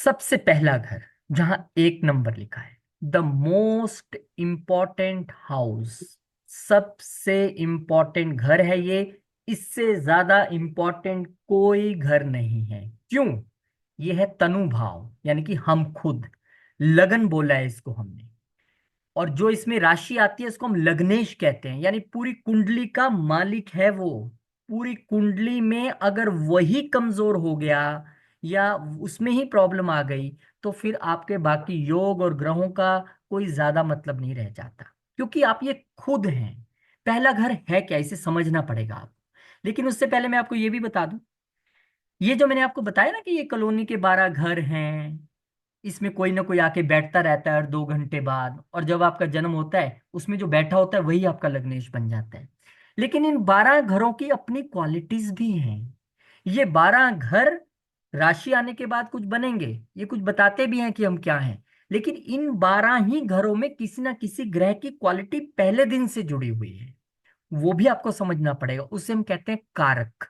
सबसे पहला घर, जहां एक नंबर लिखा है, द मोस्ट इंपॉर्टेंट हाउस, सबसे इंपॉर्टेंट घर है ये। इससे ज्यादा इंपॉर्टेंट कोई घर नहीं है। क्यों? ये है तनु भाव, यानी कि हम खुद। लगन बोला है इसको हमने। और जो इसमें राशि आती है इसको हम लग्नेश कहते हैं, यानी पूरी कुंडली का मालिक है वो। पूरी कुंडली में अगर वही कमजोर हो गया या उसमें ही प्रॉब्लम आ गई, तो फिर आपके बाकी योग और ग्रहों का कोई ज्यादा मतलब नहीं रह जाता। क्योंकि आप ये खुद हैं। पहला घर है क्या, इसे समझना पड़ेगा आप। लेकिन उससे पहले मैं आपको ये भी बता दूं, ये जो मैंने आपको बताया ना कि ये कॉलोनी के 12 घर हैं, इसमें कोई ना कोई आके बैठता रहता है हर 2 घंटे बाद, और जब आपका जन्म होता है उसमें जो बैठा होता है वही आपका लग्नेश बन जाता है। लेकिन इन 12 घरों की अपनी क्वालिटीज भी हैं। ये 12 घर राशि आने के बाद कुछ बनेंगे, ये कुछ बताते भी हैं कि हम क्या हैं। लेकिन इन 12 ही घरों में किसी ना किसी ग्रह की क्वालिटी पहले दिन से जुड़ी हुई है। वो भी आपको समझना पड़ेगा, उसे हम कहते हैं कारक।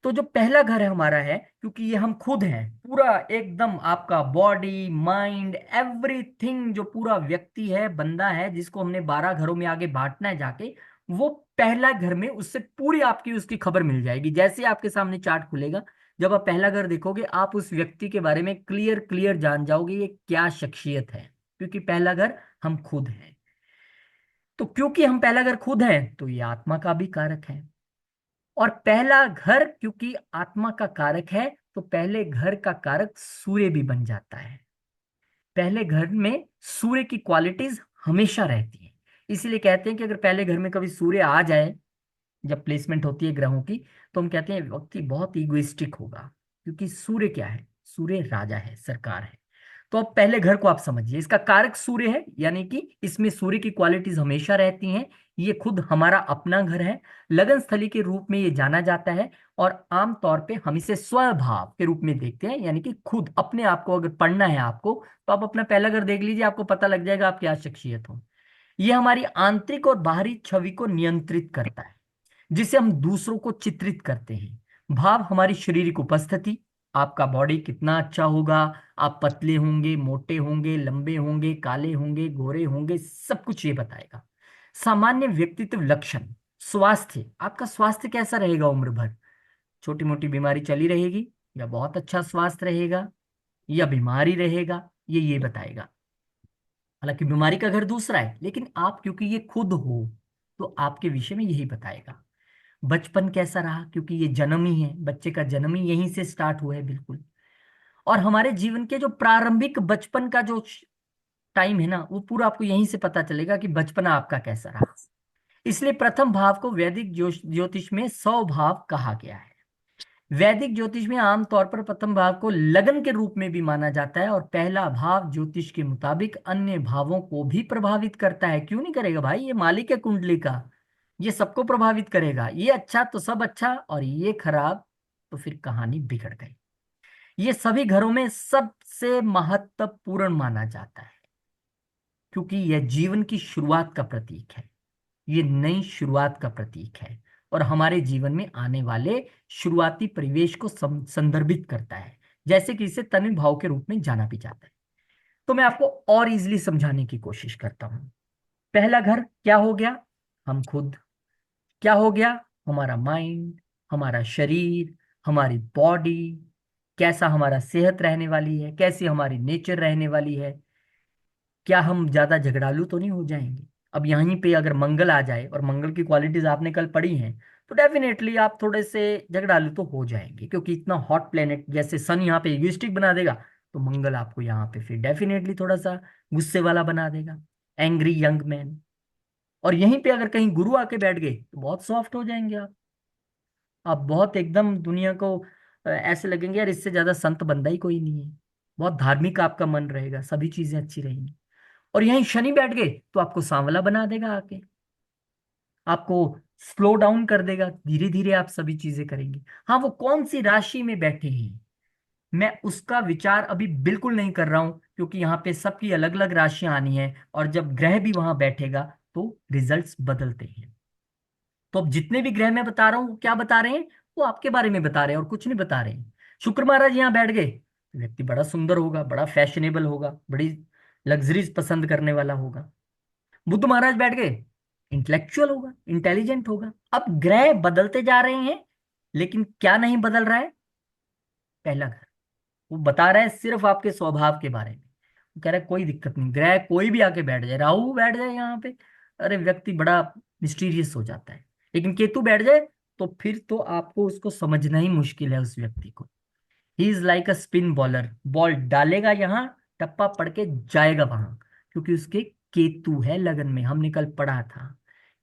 तो जो पहला घर है हमारा है, क्योंकि ये हम खुद हैं, पूरा एकदम आपका बॉडी माइंड एवरीथिंग, जो पूरा व्यक्ति है, बंदा है, जिसको हमने 12 घरों में आगे बांटना है जाके, वो पहला घर में उससे पूरी आपकी उसकी खबर मिल जाएगी। जैसे ही आपके सामने चार्ट खुलेगा, जब आप पहला घर देखोगे, आप उस व्यक्ति के बारे में क्लियर क्लियर जान जाओगे ये क्या शख्सियत है। क्योंकि पहला घर हम खुद हैं। तो क्योंकि हम पहला घर खुद हैं, तो ये आत्मा का भी कारक है। और पहला घर क्योंकि आत्मा का कारक है, तो पहले घर का कारक सूर्य भी बन जाता है। पहले घर में सूर्य की क्वालिटीज हमेशा रहती है। इसीलिए कहते हैं कि अगर पहले घर में कभी सूर्य आ जाए, जब प्लेसमेंट होती है ग्रहों की, तो हम कहते हैं व्यक्ति बहुत इगोइस्टिक होगा। क्योंकि सूर्य क्या है? सूर्य राजा है, सरकार है। तो अब पहले घर को आप समझिए, इसका कारक सूर्य है, यानी कि इसमें सूर्य की क्वालिटीज हमेशा रहती हैं। ये खुद हमारा अपना घर है। लगन स्थली के रूप में ये जाना जाता है। और आमतौर पे हम इसे स्वभाव के रूप में देखते हैं, यानी कि खुद अपने आप को अगर पढ़ना है आपको, तो आप अपना पहला घर देख लीजिए, आपको पता लग जाएगा आप क्या शख्सियत हो। ये हमारी आंतरिक और बाहरी छवि को नियंत्रित करता है, जिसे हम दूसरों को चित्रित करते हैं। भाव हमारी शारीरिक उपस्थिति, आपका बॉडी कितना अच्छा होगा, आप पतले होंगे, मोटे होंगे, लंबे होंगे, काले होंगे, गोरे होंगे, सब कुछ ये बताएगा। सामान्य व्यक्तित्व लक्षण, स्वास्थ्य, आपका स्वास्थ्य कैसा रहेगा उम्र भर, छोटी मोटी बीमारी चली रहेगी, या बहुत अच्छा स्वास्थ्य रहेगा, या बीमारी रहेगा, ये बताएगा। हालांकि बीमारी का घर दूसरा है, लेकिन आप क्योंकि ये खुद हो, तो आपके विषय में यही बताएगा। बचपन कैसा रहा, क्योंकि ये जन्म ही है, बच्चे का जन्म ही यहीं से स्टार्ट हुआ है बिल्कुल। और हमारे जीवन के जो प्रारंभिक बचपन का जो टाइम है ना, वो पूरा आपको यहीं से पता चलेगा कि बचपना आपका कैसा रहा। इसलिए प्रथम भाव को वैदिक ज्योतिष में सौ भाव कहा गया है। वैदिक ज्योतिष में आमतौर पर प्रथम भाव को लगन के रूप में भी माना जाता है, और पहला भाव ज्योतिष के मुताबिक अन्य भावों को भी प्रभावित करता है। क्यों नहीं करेगा भाई, ये मालिक है कुंडली का, ये सबको प्रभावित करेगा। ये अच्छा तो सब अच्छा, और ये खराब तो फिर कहानी बिगड़ गई। ये सभी घरों में सबसे महत्वपूर्ण माना जाता है, क्योंकि यह जीवन की शुरुआत का प्रतीक है। ये नई शुरुआत का प्रतीक है, और हमारे जीवन में आने वाले शुरुआती परिवेश को संदर्भित करता है। जैसे कि इसे तनु भाव के रूप में जाना भी जाता है। तो मैं आपको और इजीली समझाने की कोशिश करता हूं। पहला घर क्या हो गया? हम खुद। क्या हो गया? हमारा माइंड, हमारा शरीर, हमारी बॉडी, कैसा हमारा सेहत रहने वाली है, कैसी हमारी नेचर रहने वाली है, क्या हम ज्यादा झगड़ालू तो नहीं हो जाएंगे। अब यहीं पे अगर मंगल आ जाए, और मंगल की क्वालिटीज आपने कल पढ़ी हैं, तो डेफिनेटली आप थोड़े से झगड़ालू तो हो जाएंगे। क्योंकि इतना हॉट प्लेनेट, जैसे सन यहाँ पे इगोइस्टिक बना देगा, तो मंगल आपको यहाँ पे फिर डेफिनेटली थोड़ा सा गुस्से वाला बना देगा, एंग्री यंग मैन। और यहीं पे अगर कहीं गुरु आके बैठ गए, तो बहुत सॉफ्ट हो जाएंगे आप बहुत एकदम दुनिया को ऐसे लगेंगे यार, इससे ज्यादा संत बंदा ही कोई नहीं है। बहुत धार्मिक आपका मन रहेगा, सभी चीजें अच्छी रहेंगी। और यहीं शनि बैठ गए, तो आपको सांवला बना देगा आके, आपको स्लो डाउन कर देगा, धीरे धीरे आप सभी चीजें करेंगे। हाँ, वो कौन सी राशि में बैठे हैं, मैं उसका विचार अभी बिल्कुल नहीं कर रहा हूं, क्योंकि यहाँ पे सबकी अलग अलग राशियां आनी है, और जब ग्रह भी वहां बैठेगा, तो रिजल्ट्स बदलते हैं। तो अब जितने भी ग्रह मैं बता रहा हूँ, वो क्या बता रहे हैं? वो आपके बारे में बता रहे हैं और कुछ नहीं बता रहे हैं। शुक्र महाराज यहाँ बैठ गए, व्यक्ति बड़ा सुंदर होगा, बड़ा फैशनेबल होगा, बड़ी लग्जरीज पसंद करने वाला होगा। बुद्ध महाराज बैठ गए, इंटेलेक्चुअल होगा, इंटेलिजेंट होगा। अब ग्रह बदलते जा रहे हैं, लेकिन क्या नहीं बदल रहा है? पहला घर। वो बता रहा है सिर्फ आपके स्वभाव के बारे में। वो कह रहा है कोई दिक्कत नहीं, ग्रह कोई भी आके बैठ जाए, राहु बैठ जाए यहाँ पे, अरे व्यक्ति बड़ा मिस्टीरियस हो जाता है। लेकिन केतु बैठ जाए तो फिर तो आपको उसको समझना ही मुश्किल है, उस व्यक्ति को। He is like a spin bowler, ball डालेगा यहाँ, टप्पा पड़ के जाएगा वहां, क्योंकि उसके केतु है लगन में। हमने कल पढ़ा था,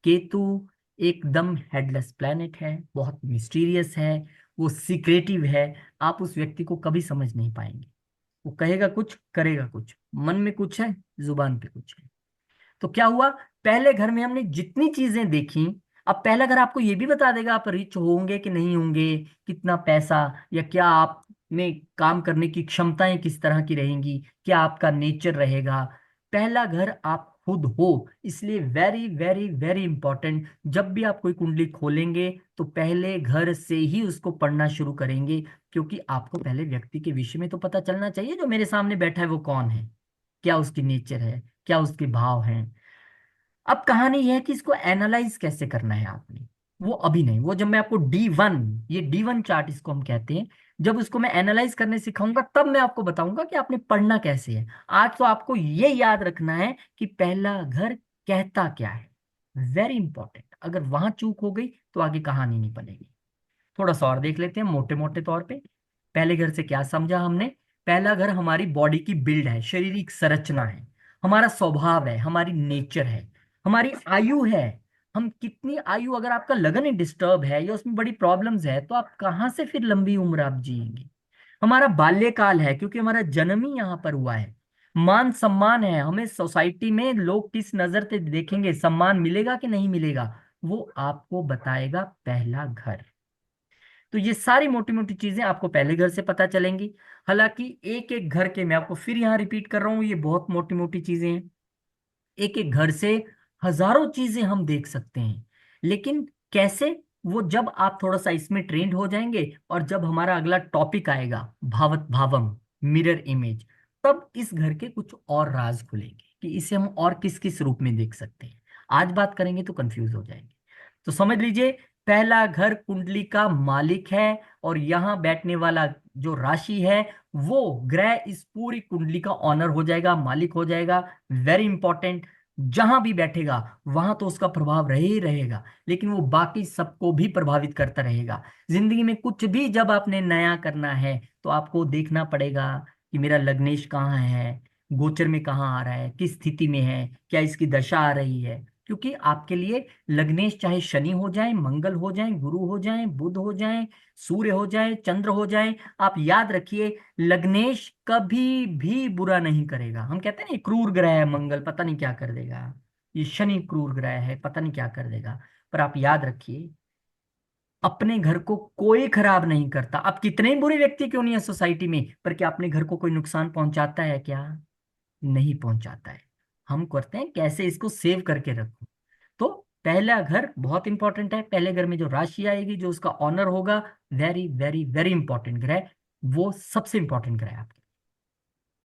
केतु एकदम हेडलेस प्लेनेट है, बहुत मिस्टीरियस है, वो सीक्रेटिव है। आप उस व्यक्ति को कभी समझ नहीं पाएंगे। वो कहेगा कुछ, करेगा कुछ, मन में कुछ है, जुबान पे कुछ है। तो क्या हुआ, पहले घर में हमने जितनी चीजें देखी, अब पहला घर आपको ये भी बता देगा आप रिच होंगे कि नहीं होंगे, कितना पैसा, या क्या आप में काम करने की क्षमताएं किस तरह की रहेंगी, क्या आपका नेचर रहेगा। पहला घर आप खुद हो, इसलिए वेरी वेरी वेरी इंपॉर्टेंट। जब भी आप कोई कुंडली खोलेंगे तो पहले घर से ही उसको पढ़ना शुरू करेंगे, क्योंकि आपको पहले व्यक्ति के विषय में तो पता चलना चाहिए, जो मेरे सामने बैठा है वो कौन है, क्या उसकी नेचर है, क्या उसके भाव हैं। अब कहानी यह है कि इसको एनालाइज कैसे करना है आपने, वो अभी नहीं, वो जब मैं आपको D1, ये D1 चार्ट इसको हम कहते हैं, जब उसको मैं एनालाइज करने सिखाऊंगा तब मैं आपको बताऊंगा कि आपने पढ़ना कैसे है। आज तो आपको ये याद रखना है कि पहला घर कहता क्या है, वेरी इंपॉर्टेंट। अगर वहां चूक हो गई तो आगे कहानी नहीं बनेगी। थोड़ा सा और देख लेते हैं मोटे मोटे तौर पे। पहले घर से क्या समझा हमने? पहला घर हमारी बॉडी की बिल्ड है, शारीरिक संरचना है, हमारा स्वभाव है, हमारी नेचर है, हमारी आयु है। हम कितनी आयु, अगर आपका लगन ही डिस्टर्ब है या उसमें बड़ी प्रॉब्लम्स है तो आप कहाँ से फिर लंबी उम्र आप जिएंगे। हमारा बाल्यकाल है, क्योंकि हमारा जन्म ही यहाँ पर हुआ है। मान सम्मान है, हमें सोसाइटी में लोग किस नजर से देखेंगे, सम्मान मिलेगा कि नहीं मिलेगा, वो आपको बताएगा पहला घर। तो ये सारी मोटी मोटी चीजें आपको पहले घर से पता चलेंगी। हालांकि एक एक घर के, मैं आपको फिर यहाँ रिपीट कर रहा हूँ, ये बहुत मोटी मोटी चीजें हैं। एक एक घर से हजारों चीजें हम देख सकते हैं, लेकिन कैसे, वो जब आप थोड़ा सा इसमें ट्रेंड हो जाएंगे, और जब हमारा अगला टॉपिक आएगा भावत भावम, मिरर इमेज, तब इस घर के कुछ और राज खुलेंगे कि इसे हम और किस किस रूप में देख सकते हैं। आज बात करेंगे तो कंफ्यूज हो जाएंगे। तो समझ लीजिए, पहला घर कुंडली का मालिक है, और यहाँ बैठने वाला जो राशि है, वो ग्रह इस पूरी कुंडली का ऑनर हो जाएगा, मालिक हो जाएगा। Very important. जहां भी बैठेगा वहां तो उसका प्रभाव रहे ही रहेगा, लेकिन वो बाकी सबको भी प्रभावित करता रहेगा। जिंदगी में कुछ भी जब आपने नया करना है तो आपको देखना पड़ेगा कि मेरा लग्नेश कहाँ है, गोचर में कहाँ आ रहा है, किस स्थिति में है, क्या इसकी दशा आ रही है। क्योंकि आपके लिए लग्नेश चाहे शनि हो जाए, मंगल हो जाए, गुरु हो जाए, बुध हो जाए, सूर्य हो जाए, चंद्र हो जाए, आप याद रखिए, लग्नेश कभी भी बुरा नहीं करेगा। हम कहते हैं ना ये क्रूर ग्रह है मंगल, पता नहीं क्या कर देगा, ये शनि क्रूर ग्रह है, पता नहीं क्या कर देगा। पर आप याद रखिए, अपने घर को कोई खराब नहीं करता। अब कितने ही बुरे व्यक्ति क्यों नहीं है सोसाइटी में, पर क्या अपने घर को कोई नुकसान पहुंचाता है क्या? नहीं पहुंचाता है। हम करते हैं कैसे इसको सेव करके रखो। तो पहला घर बहुत इंपॉर्टेंट है। पहले घर में जो राशि आएगी, जो उसका ऑनर होगा, वेरी वेरी वेरी इंपॉर्टेंट ग्रह, वो सबसे इंपॉर्टेंट ग्रह है आपके।